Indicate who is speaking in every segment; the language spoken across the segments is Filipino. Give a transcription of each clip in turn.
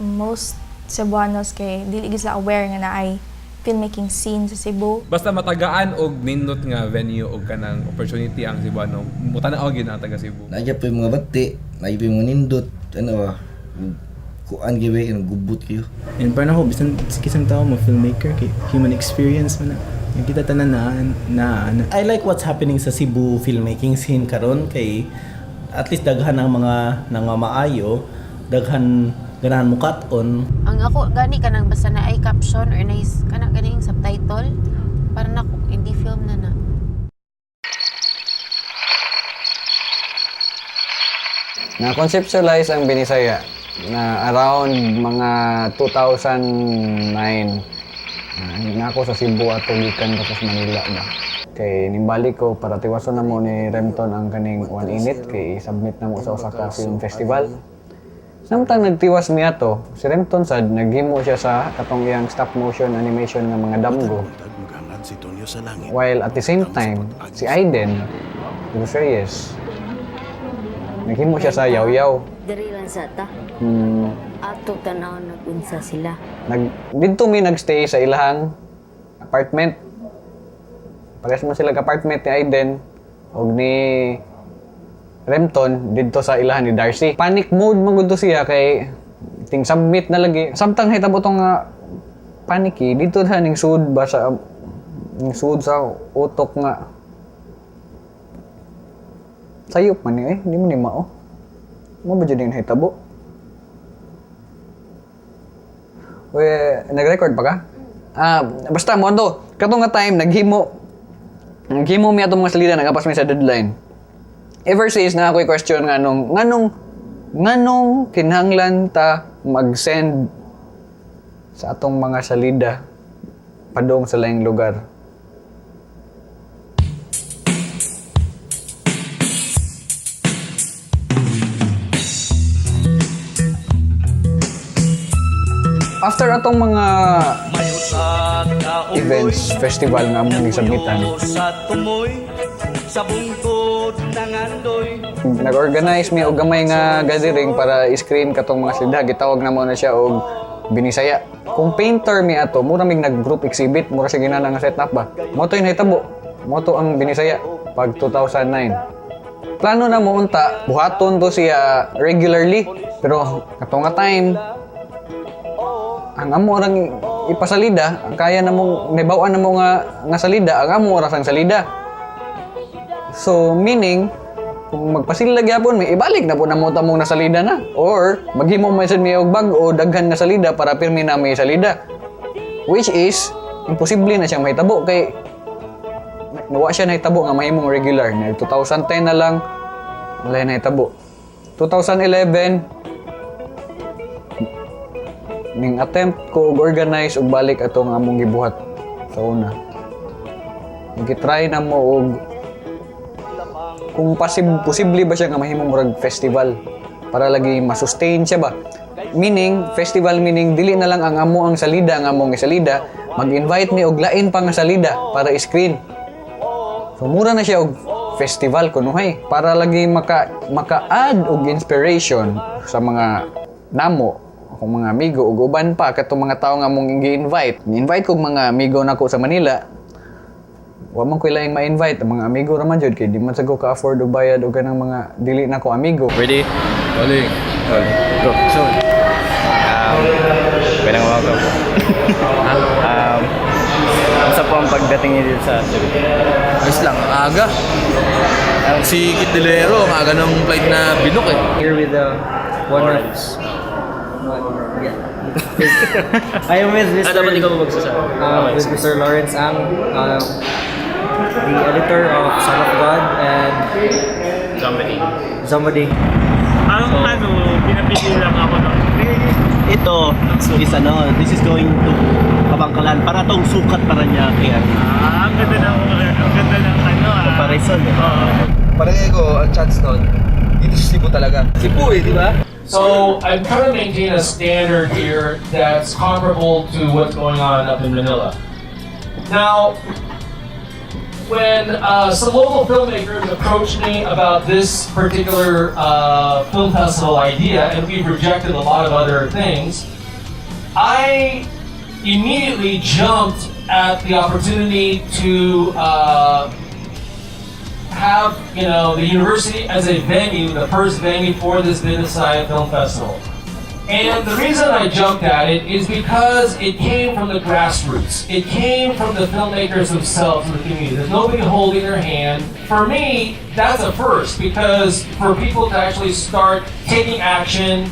Speaker 1: most Cebuanos kay dili gid sila aware nga naay filmmaking scene sa Cebu.
Speaker 2: Basta matagaan og nindot nga venue og kanang opportunity ang Cebuano. Mutana og gyud ang taga Cebu.
Speaker 3: Nagya pa yung mga bati, nagya pa yung mga nindot, ano ba, kuan gibe kanang gubot kayo.
Speaker 4: And parang ako, bisan kisang tao mo filmmaker, kay human experience man na. Yung kita tanan na.
Speaker 5: I like what's happening sa Cebu filmmaking scene karon kay at least daghan ang mga maayo, daghan ganahan mo cut-on.
Speaker 6: Ang ako gani kanang basta na ay caption or nice kana ganing subtitle para na hindi film na.
Speaker 7: Na-conceptualize ang Binisaya na around mga 2009 na ako sa Cebu ato gikan tapos Manila ba. Kay nimbalik ko para tiwason na mo ni Remton ang kaning One Init kay submit na mo sa Osaka Film Festival. Samtang nagtiwas niya to, si Remton sad naghimo siya sa katong iyang stop motion animation ng mga damgo. While at the same time, si Aiden Reyes naghimo siya sa Yaw Yaw.
Speaker 8: Diri lang sa ta. Ato tanaw nagunsa sila.
Speaker 7: Dito mi nagstay sa ilahang apartment. Parehas mo sila apartment ni Aiden og ni Remton dito sa ilahan ni Darcy. Panic mode man gud siya kay ting submit na lagi. Samtang hitabo tong panicky dito na ning sud ba sa sa utok nga. Sayop man ni di mo ni mao. Mo ba jud ning hitabo? We nag-record pa ka? Basta mo to. Katong nga time naghimo mi atong mga salida nagapas mi sa deadline. Ever since na ako'y question nga nganong kinahanglan ta mag-send sa atong mga salida padong sa laing lugar. After atong mga events, festival nga among gisabitan, nag-organize mi og gamay nga gathering para i-screen katong mga silda. Gitawag na mo na siya og Binisaya. Kung painter mi ato, mura mig nag-group exhibit, mura sige na nga setup ba. Mo to nahitabo. Mo to ang Binisaya pag 2009. Plano na mo unta, buhaton to siya regularly. Pero katong nga time, ang amo orang ipasalida, ang kaya na mong nibawan na mo nga salida, ang amo oras ang salida. So meaning kung magpasilag gyapon may ibalik na po na mo tamong nasalida na or maghimo man sad mi og bag-o daghan nga salida para pirmi na may salida. Which is imposible na siyang mahitabo kay nawa siya nahitabo nga mahimong regular. 2010 na lang wala na hitabo. 2011 ning attempt ko og organize og balik atong among gibuhat sa una. Nagitry na mo og kung posible ba siya nga mahimong murag festival para lagi masustain siya ba. Meaning, festival meaning dili na lang ang amo ang salida, ang among salida, mag-invite ni og lain pa nga salida para i-screen. So mura na siya og festival kunuhay para lagi maka-add og inspiration sa mga namo kung mga amigo ug uban pa katong mga tawo nga mong gi-invite. Ni-invite kog mga amigo nako sa Manila. Wa man ko laing ma-invite ang mga amigo ra man jud kay di man sago ka afford og bayad og kanang mga dili nako amigo.
Speaker 2: Ready? Rolling. Go.
Speaker 9: So, pwedeng umaga po. Basta po ang pagdating niyo dito sa Cebu.
Speaker 10: Ayos lang, aga. Si Kit Delero, ang aga ng flight na binok eh.
Speaker 11: Here with one of I am with Mr.
Speaker 9: Dapat ikaw magsasabi.
Speaker 11: With Mr. Lawrence Ang, the editor of Son of God and Somebody.
Speaker 9: Pinapili lang ako ng
Speaker 5: Ito is this is going to Kabangkalan para tong sukat para niya kaya.
Speaker 9: ang ganda ng
Speaker 5: Comparison.
Speaker 10: Parang ko, ang chance nun, dito sa Cebu talaga. Cebu eh, di ba?
Speaker 12: So I'm trying to maintain a standard here that's comparable to what's going on up in Manila. Now, when some local filmmakers approached me about this particular film festival idea, and we've rejected a lot of other things, I immediately jumped at the opportunity to have the university as a venue, the first venue for this Vinisaya Film Festival. And the reason I jumped at it is because it came from the grassroots. It came from the filmmakers themselves in the community. There's nobody holding their hand. For me, that's a first, because for people to actually start taking action,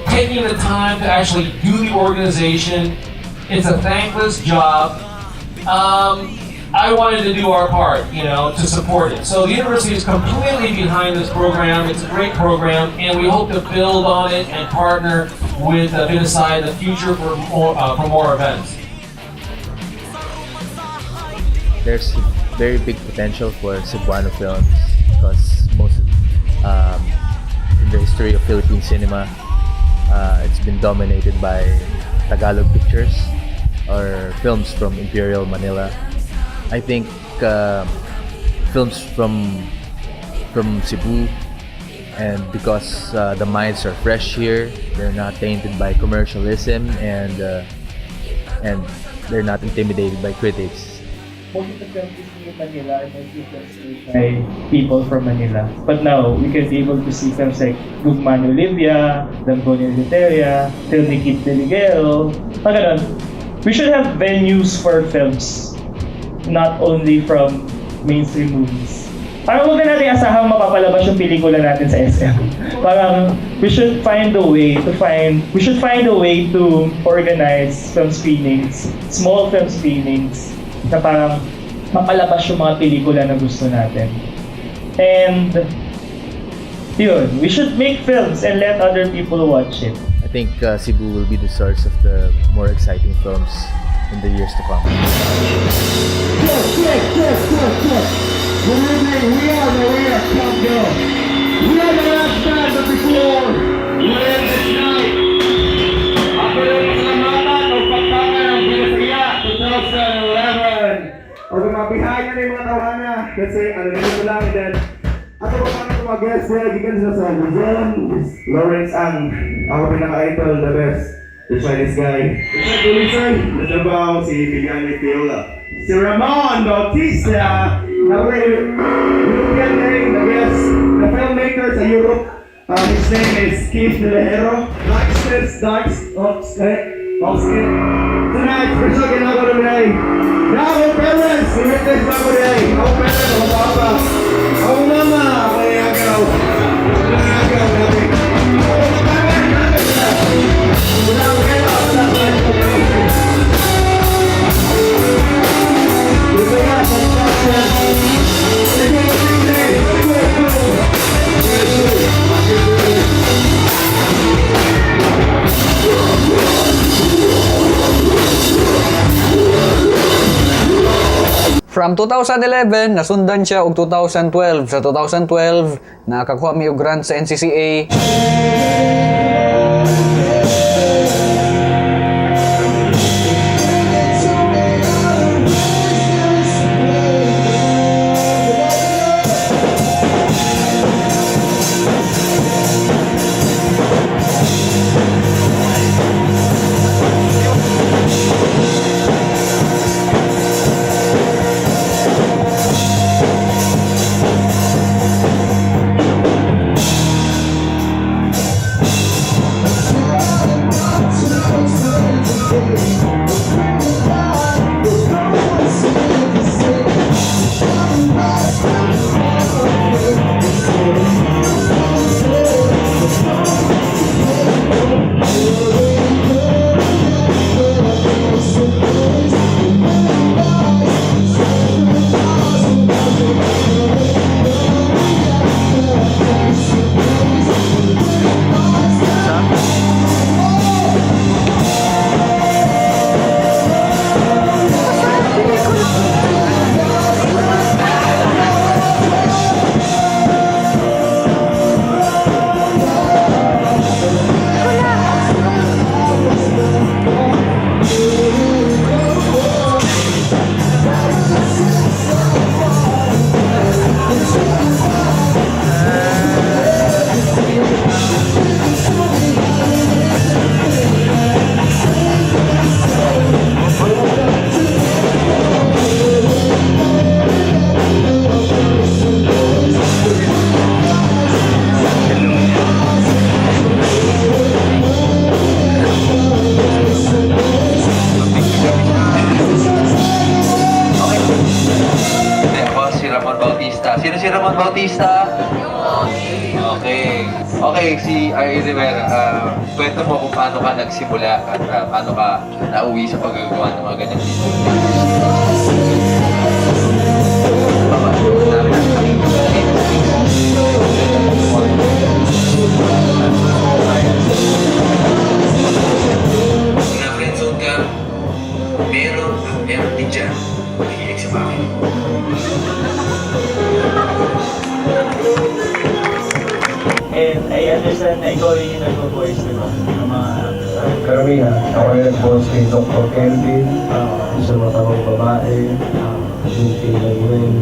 Speaker 12: taking the time to actually do the organization, it's a thankless job. I wanted to do our part, to support it. So the university is completely behind this program. It's a great program, and we hope to build on it and partner with Vinisaya in the future for more events.
Speaker 9: There's very big potential for Cebuano films because most in the history of Philippine cinema, it's been dominated by Tagalog pictures or films from Imperial Manila. I think films from Cebu, and because the minds are fresh here, they're not tainted by commercialism, and they're not intimidated by critics.
Speaker 11: Most of the films in Manila are mostly films made by people from Manila. But now, we can be able to see films like Gugman Olivia, Dambonia Literia, Film ni Kit Deligero. We should have venues for films, not only from mainstream movies. Parang huwag na natin asahang mapapalabas yung pelikula natin sa SM. Parang we should find a way to organize film screenings, small film screenings, na parang mapalabas yung mga pelikula na gusto natin. And yun, we should make films and let other people watch it.
Speaker 9: I think Cebu will be the source of the more exciting films in the years to come.
Speaker 13: Good evening, we are the way of Countdown. We are the last band but before we end this night. Ako yung pasalamatan o pagtangan ng Vinisaya 2011. O gumabihay na yung mga tawana kasi nito lang din. Ato pa paano mga guests na gigan sa Luzon, Lawrence Ang, ako pinaka-idol, the best. The Chinese guy. The producer, natabaw si Bibiani Fiola. Si Ramon Bautista, our European name, the best, the filmmaker sa Europe. His name is Keith Delero. Oxkin. Tonight, special ginagawa namin ay Bravo Parents! Imites na ko rin. Ako parents, ako papa. Ako mama, ako nangagaw. Ako nangagaw namin. Ako
Speaker 7: From 2011, nasundan siya og 2012. Sa 2012, nakakuha mi og grant sa NCCA.
Speaker 10: si Ramon Bautista. Okay. Okay, si R.A. Rivera, kwento mo kung paano ka nagsimula at paano ka nauwi sa paggagawa ng mga ganyan. Na-friendzone ka, meron din dyan, mahilig sa bakit.
Speaker 11: And I understand na ikaw yung nag-voice, di ba? Ng mga
Speaker 13: Karamihan, ako yung nag-voice kay Dr. Kelvin, sa matawang babae, yung kailang rin,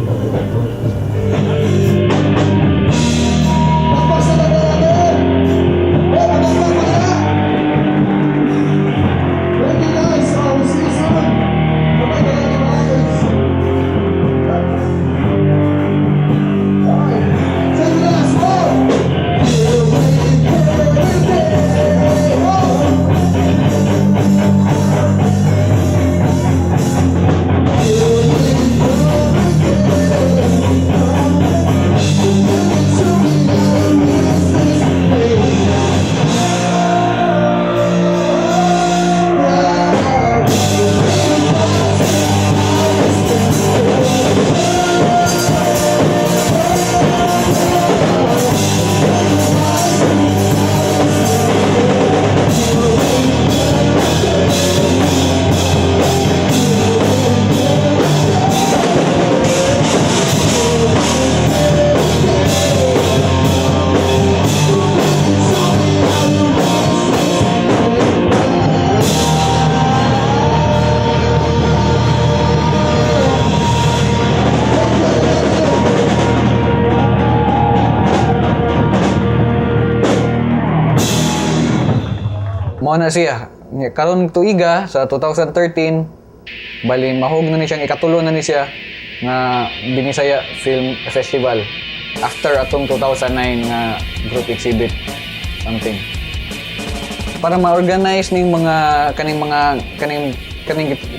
Speaker 7: Mao na siya. Karon tuiga sa 2013, bali mahog na ni siyang ikatulo na ni siya nga Binisaya Film Festival after atong 2009 nga group exhibit something. Para ma-organize ning kaning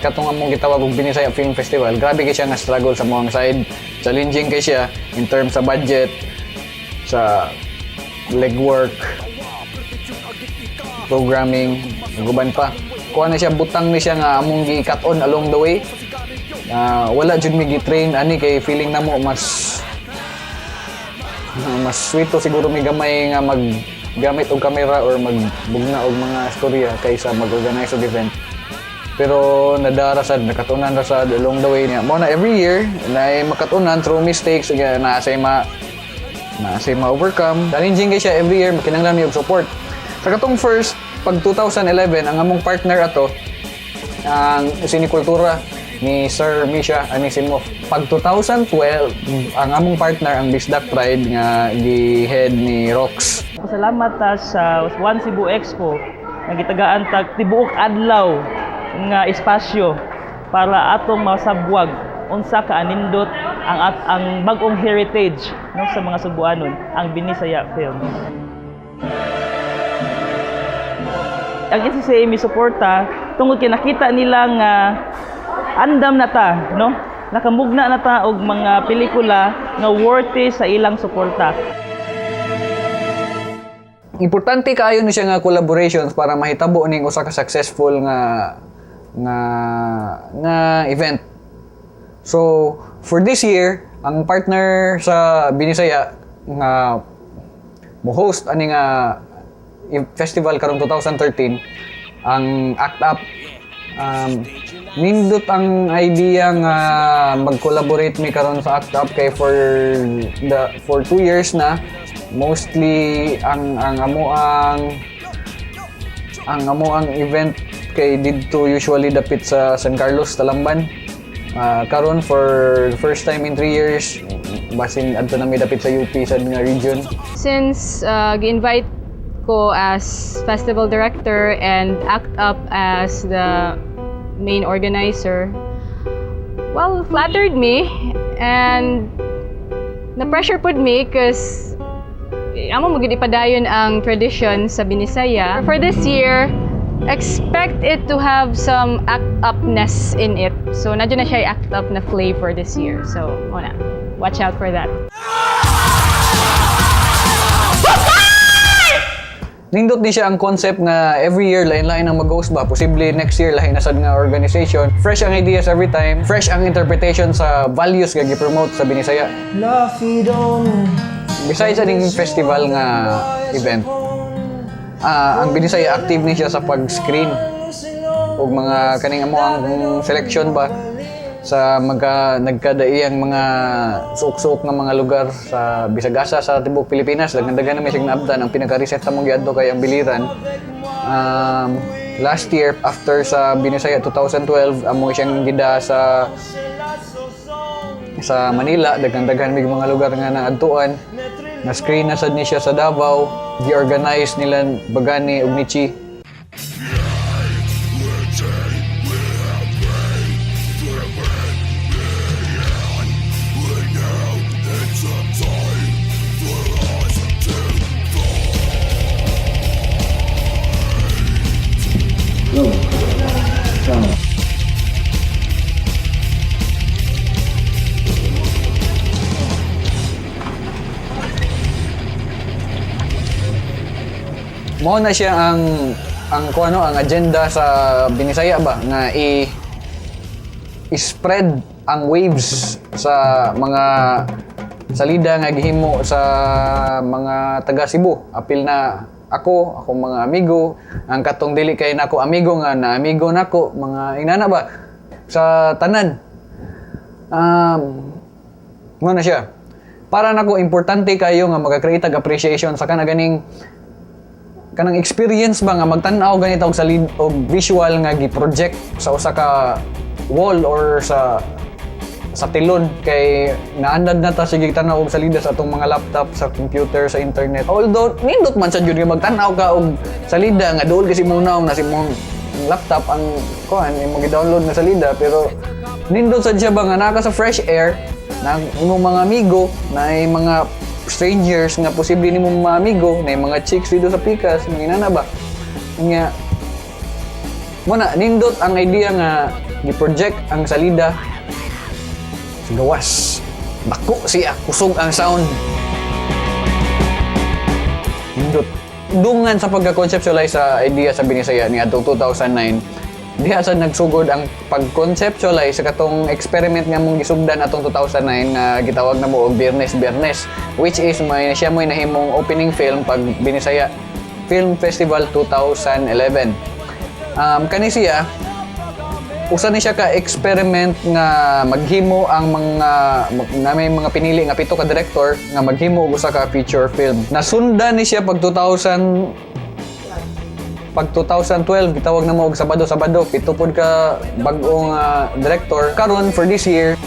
Speaker 7: katong among gitawag og Binisaya Film Festival. Grabe kay siya nga struggle sa moang side. Challenging kay siya in terms sa budget, sa legwork, programming, guban pa. Kuha na siya, butang ni siya nga among gi-cut-on along the way. Wala jud mi gi-train ani kay feeling namo mas sweet to siguro mi gamay nga maggamit og camera or magbugna og mga istorya kaysa mag-organize og event. Pero nadarasad, nakatunan rasad along the way niya. Mo na every year na makatunan through mistakes na say ma-overcome. Challenging kay siya every year, kinahanglan mi og support. Sa katong first, pag 2011, ang among partner ato, ang sinikultura ni Sir Misha Anisimov. Pag 2012, ang among partner, ang Bisdak Pride, nga gi-head ni Rox.
Speaker 11: Salamat sa One Cebu Expo, nga gitagaan tag tibuok adlaw nga espasyo para atong masabwag unsa ka anindot ang bag-ong heritage no sa mga Cebuanon, ang Binisaya Films. Ang SCCA mi suporta tungod kay nakita nila nga andam na ta, no? Nakamugna na ta og mga pelikula nga worthy sa ilang suporta.
Speaker 7: Importante kaayo ni siya nga collaborations para mahitabo ning usa ka successful nga event. So, for this year, ang partner sa Binisaya nga mo-host ani nga festival karong 2013 ang Act Up. Nindot ang idea nga mag-collaborate mi karon sa Act Up kay for 2 years na mostly ang amo ang event kay didto usually dapit sa San Carlos, Talamban. Karon for the first time in 3 years basin adto na mi dapit sa UP sa nga region.
Speaker 14: Since gi-invite ko as festival director and Act Up as the main organizer, well, flattered me and na-pressure pud me because amo mo gid ipadayon ang tradition sa Binisaya. For this year, expect it to have some act upness in it. So, nadyo na siya act up na flavor this year. So, una. watch out for that.
Speaker 7: Nindot ni siya ang concept nga every year lain-lain ang mag-host ba. Posible next year lain na sad nga organization. Fresh ang ideas every time. Fresh ang interpretation sa values nga gi-promote sa Binisaya. Besides aning festival nga event, ang Binisaya active ni siya sa pag-screen ug mga kaning amo ang selection ba sa nagkadaiyang mga suok-suok nga mga lugar sa Bisagasa sa tibuok Pilipinas. Daghan na may siyang naabdan. Ang pinaka-recent namong giadto kay ang Biliran. Last year after sa Binisaya 2012 amo siyang gida sa Manila. Daghan may mga lugar nga naadtuan. Na screen na sad ni siya sa Davao. Gi-organize nila Bagani ug Nichi. Mao na siya ang agenda sa Binisaya ba nga i-spread ang waves sa mga salida nga gihimo sa mga taga Cebu. Apil na ako mga amigo, ang katong dili kay nako amigo nga na amigo nako, mga inana ba sa tanan. Mo na siya. Para nako importante kayo nga magka-create og appreciation sa kanang experience ba nga magtan-aw ganito og salid og visual nga gi-project sa usa ka wall or sa tilon kay naandad na ta sige tan-aw og salida sa atong mga laptop, sa computer, sa internet. Although nindot man sa jud nga magtan-aw ka og salida nga duol kasi muna na si mong laptop ang kuan imong gi-download na salida, pero nindot sad siya ba nga naka sa fresh air na imong mga amigo na mga strangers nga posible nimo mga amigo na mga chicks dito sa Pikas, mga inana ba nga muna nindot ang idea nga gi-project ang salida sa gawas. Bako siya kusog ang sound. Nindot dungan sa pagka-conceptualize sa idea sa Binisaya ni adtong 2009. Diha sad nagsugod ang pag-conceptualize sa katong experiment nga mong gisugdan atong 2009 nga gitawag na mo og Biyernes, which is siya mo'y nahimong opening film pag Binisaya Film Festival 2011. Kani siya usa ni siya ka experiment nga maghimo ang may mga pinili nga 7 ka director nga maghimo og usa ka feature film. Nasundan ni siya pag 2012 gitawag na mo og Sabado 7 pod ka bag-ong director. Karon for this year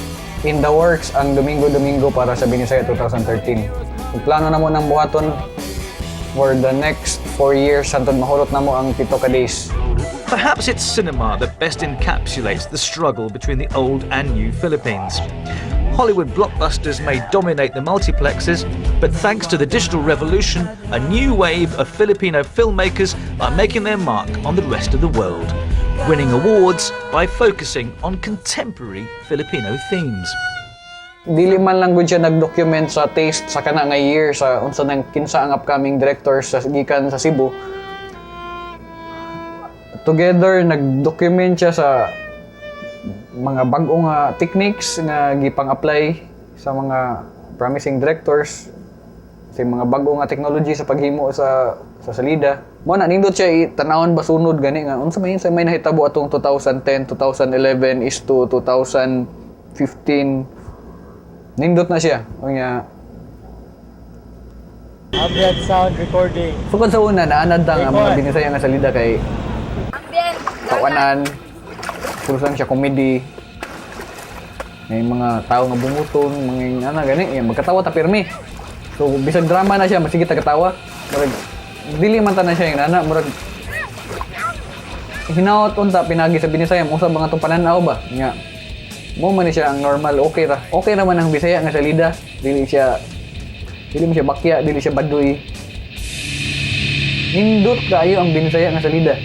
Speaker 7: in the works ang Domingo para sa Binisaya 2013. Ang plano na mo nang buhaton for the next 4 years hantod mahurot na mo ang 7 ka days.
Speaker 15: Perhaps it's cinema that best encapsulates the struggle between the old and new Philippines. Hollywood blockbusters may dominate the multiplexes, but thanks to the digital revolution, a new wave of Filipino filmmakers are making their mark on the rest of the world, winning awards by focusing on contemporary Filipino themes.
Speaker 7: Dili man lang gud siya nag-document sa taste sa kana nga year sa unsa nang kinsa ang upcoming directors sa gikan sa Cebu. Together nag-document siya sa mga bag-ong techniques nga gipang-apply sa mga promising directors, sa mga bag-ong technology sa paghimo sa salida. Mo na nindot siya tan-awon ba sunod gani nga unsa may nahitabo atong 2010, 2011 is to 2015. Nindot na siya. Unya
Speaker 16: Ambient sound recording.
Speaker 7: Sukad sa una naanad ang mga Binisaya nga salida kay tawanan, puro lang siya comedy. May mga tao nga bunguton, mga gani, magkatawa ta pirmi. So bisag drama na siya, masigit ta katawa. Murag dili man ta na siya yung nana, murag hinaot unta pinagi sa Binisaya, usa mga tong pananaw ba? Nga mo man siya ang normal, okay ra. Okay ra man ang Bisaya nga salida, dili mo siya bakya, dili siya baduy. Nindot kayo ang Binisaya nga salida.